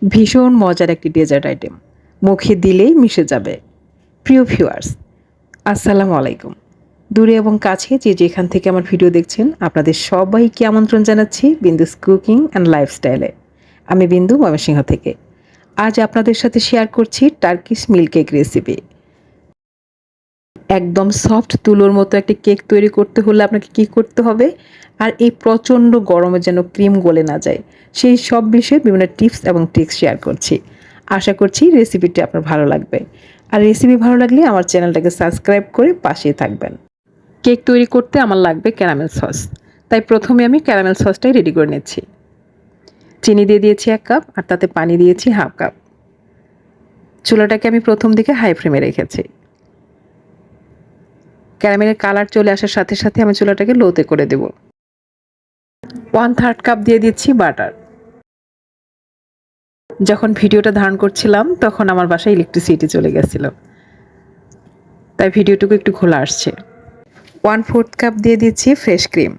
ভীষণ মজার একটি ডেজার্ট আইটেম, মুখে দিলেই মিশে যাবে। প্রিয় ভিউয়ার্স, আসসালামু আলাইকুম। দূরে এবং কাছে যে যেখান থেকে আমার ভিডিও দেখছেন, আপনাদের সবাইকে আমন্ত্রণ জানাচ্ছি বিন্দুস কুকিং অ্যান্ড লাইফস্টাইলে। আমি বিন্দু, ময়মনসিংহ থেকে। আজ আপনাদের সাথে শেয়ার করছি টার্কিশ মিল্ক কেক রেসিপি। একদম সফট তুলোর মতো একটি কেক তৈরি করতে হলে আপনাকে কী করতে হবে, আর এই প্রচণ্ড গরমে যেন ক্রিম গলে না যায়, সেই সব বিষয়ে বিভিন্ন টিপস এবং ট্রিক্স শেয়ার করছি। আশা করছি রেসিপিটি আপনার ভালো লাগবে। আর রেসিপি ভালো লাগলে আমার চ্যানেলটাকে সাবস্ক্রাইব করে পাশেই থাকবেন। কেক তৈরি করতে আমার লাগবে ক্যারামেল সস, তাই প্রথমে আমি ক্যারামেল সসটাই রেডি করে নিচ্ছি। চিনি দিয়ে দিয়েছি 1 কাপ, আর তাতে পানি দিয়েছি 1/2 কাপ। চুলাটাকে আমি প্রথম দিকে হাই ফ্লেমে রেখেছি। ক্যারামেলের কালার চলে আসার সাথে সাথে আমি চুলাটাকে লোতে করে দেব। 1/3 কাপ দিয়ে দিচ্ছি বাটার। যখন ভিডিওটা ধারণ করছিলাম তখন আমার বাসায় ইলেকট্রিসিটি চলে গেছিল, তাই ভিডিওটুকু একটু খোলা আসছে। 1/4 কাপ দিয়ে দিচ্ছি ফ্রেশ ক্রিম।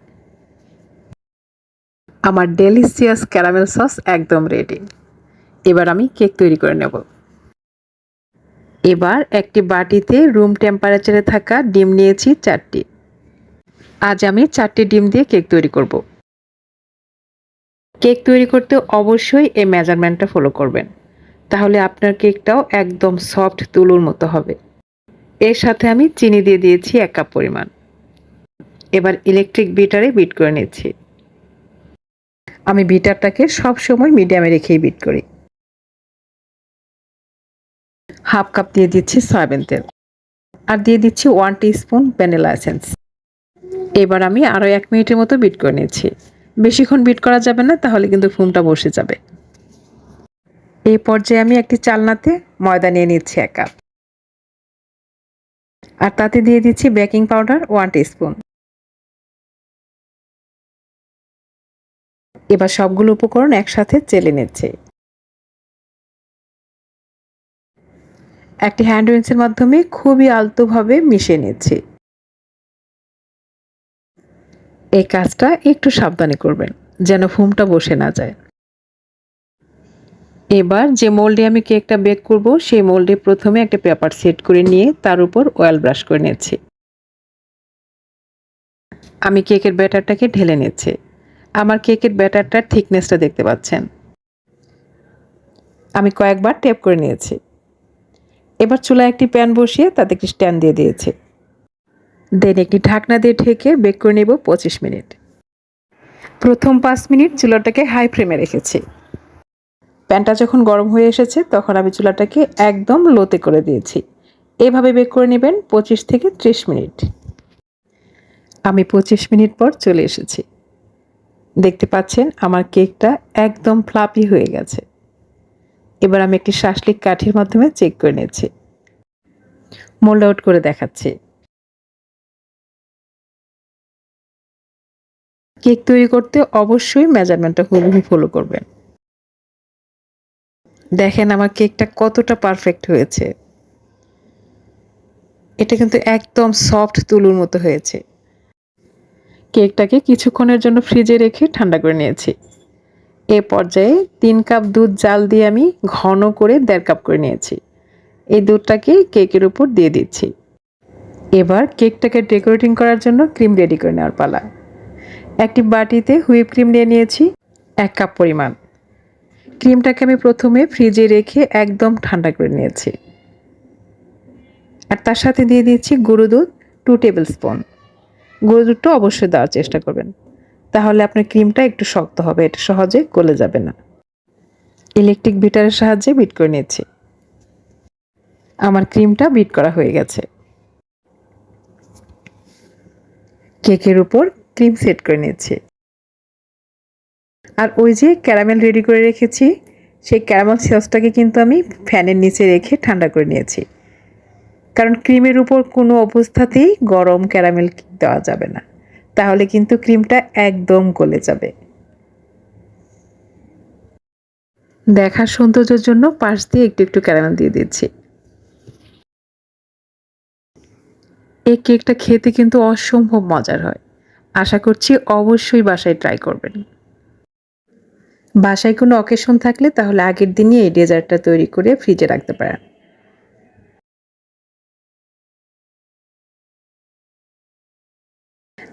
আমার ডেলিসিয়াস ক্যারামেল সস একদম রেডি। এবার আমি কেক তৈরি করে নেব। এবার একটি বাটিতে রুম টেম্পারেচারে থাকা ডিম নিয়েছি 4টি। আজ আমি 4টি ডিম দিয়ে কেক তৈরি করব। কেক তৈরি করতে অবশ্যই এই মেজারমেন্টটা ফলো করবেন, তাহলে আপনার কেকটাও একদম সফট তুলোর মতো হবে। এর সাথে আমি চিনি দিয়ে দিয়েছি 1 কাপ পরিমাণ। এবার ইলেকট্রিক বিটারে বিট করে নিচ্ছি। আমি বিটারটাকে সবসময় মিডিয়ামে রেখেই বিট করি। 1/2 কাপ দিয়ে দিচ্ছি সয়াবিন তেল, আর দিয়ে দিচ্ছি 1 টিস্পুন ভ্যানিলা এসেন্স। এবার আমি আরও 1 মিনিটের মতো বিট করে নিচ্ছি। বেশিক্ষণ বিট করা যাবে না, তাহলে কিন্তু ফোমটা বসে যাবে। এই পর্যায়ে আমি একটি চালনাতে ময়দা নিয়ে নিচ্ছি 1 কাপ, আর তাতে দিয়ে দিচ্ছি বেকিং পাউডার 1 টিস্পুন। এবার সবগুলো উপকরণ একসাথে চেলে নিচ্ছি। একটি হ্যান্ড উইন্সের মাধ্যমে খুবই আলতোভাবে মিশিয়ে নিচ্ছি। এই কাজটা একটু সাবধানে করবেন, যেন ফোমটা বসে না যায়। এবার যে মোল্ডে আমি কেকটা বেক করব, সেই মোল্ডে প্রথমে একটা পেপার সেট করে নিয়ে তার উপর অয়েল ব্রাশ করে নিচ্ছি। আমি কেকের ব্যাটারটাকে ঢেলে নিচ্ছি। আমার কেকের ব্যাটারটার থিকনেসটা দেখতে পাচ্ছেন। আমি কয়েকবার ট্যাপ করে নিয়েছি। এবার চুলায় একটি প্যান বসিয়ে তাতে একটি স্ট্যান্ড দিয়ে দিয়েছি। দেন একটি ঢাকনা দিয়ে ঢেকে বেক করে নেব 25 মিনিট। প্রথম 5 মিনিট চুলাটাকে হাই ফ্লেমে রেখেছি। প্যানটা যখন গরম হয়ে এসেছে তখন আমি চুলাটাকে একদম লোতে করে দিয়েছি। এভাবে বেক করে নেবেন 25 থেকে 30 মিনিট। আমি 25 মিনিট পর চলে এসেছি। দেখতে পাচ্ছেন আমার কেকটা একদম ফ্লাপি হয়ে গেছে। এবার আমি একটি শাসলিক কাঠির মাধ্যমে চেক করে নিচ্ছি। মোল্ড আউট করে দেখাচ্ছি। কেক তৈরি করতে অবশ্যই মেজারমেন্টটা হুবহু ফলো করবেন। দেখেন আমার কেকটা কতটা পারফেক্ট হয়েছে। এটা কিন্তু একদম সফট তুলোর মতো হয়েছে। কেকটাকে কিছুক্ষণের জন্য ফ্রিজে রেখে ঠান্ডা করে নিয়েছি। এ পর্যায়ে 3 কাপ দুধ জাল দিয়ে আমি ঘন করে 1.5 কাপ করে নিয়েছি। এই দুধটাকে কেকের উপর দিয়ে দিচ্ছি। এবার কেকটাকে ডেকোরেটিং করার জন্য ক্রিম রেডি করে নেওয়ার পালা। একটি বাটিতে হুইপ ক্রিম নিয়ে নিয়েছি 1 কাপ পরিমাণ। ক্রিমটাকে আমি প্রথমে ফ্রিজে রেখে একদম ঠান্ডা করে নিয়েছি, আর তার সাথে দিয়ে দিচ্ছি গুঁড়ো দুধ 2 টেবিল স্পুন। গুঁড়ো দুধটা অবশ্যই দেওয়ার চেষ্টা করবেন, তাহলে আপনার ক্রিমটা একটু শক্ত হবে, এটা সহজে গলে যাবে না। ইলেকট্রিক বিটারের সাহায্যে বিট করে নিচ্ছি। আমার ক্রিমটা বিট করা হয়ে গেছে। কেকের উপর ক্রিম সেট করে নিচ্ছি। আর ওই যে ক্যারামেল রেডি করে রেখেছি, সেই ক্যারামেল সসটাকে কিন্তু আমি ফ্যানের নিচে রেখে ঠান্ডা করে নিয়েছি, কারণ ক্রিমের উপর কোনো অবস্থাতেই গরম ক্যারামেল দেওয়া যাবে না, তাহলে কিন্তু ক্রিমটা একদম গলে যাবে। দেখার সৌন্দর্যের জন্য পাশ দিয়ে একটু একটু ক্যারামেল দিয়ে দিচ্ছি। এই কেকটা খেতে কিন্তু অসম্ভব মজার হয়। আশা করছি অবশ্যই বাসায় ট্রাই করবেন। বাসায় কোনো অকেশন থাকলে তাহলে আগের দিনই এই ডেজার্টটা তৈরি করে ফ্রিজে রাখতে পারেন।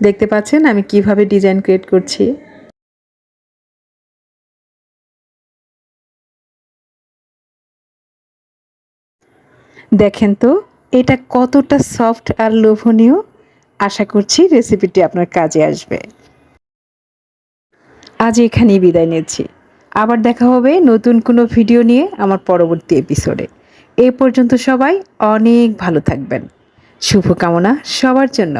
দেখতে পাচ্ছেন আমি কিভাবে ডিজাইন ক্রিয়েট করছি। দেখেন তো এটা কতটা সফট আর লোভনীয়। আশা করছি রেসিপিটি আপনার কাজে আসবে। আজ এখানেই বিদায় নিচ্ছি। আবার দেখা হবে নতুন কোনো ভিডিও নিয়ে আমার পরবর্তী এপিসোডে। এ পর্যন্ত সবাই অনেক ভালো থাকবেন। শুভকামনা সবার জন্য।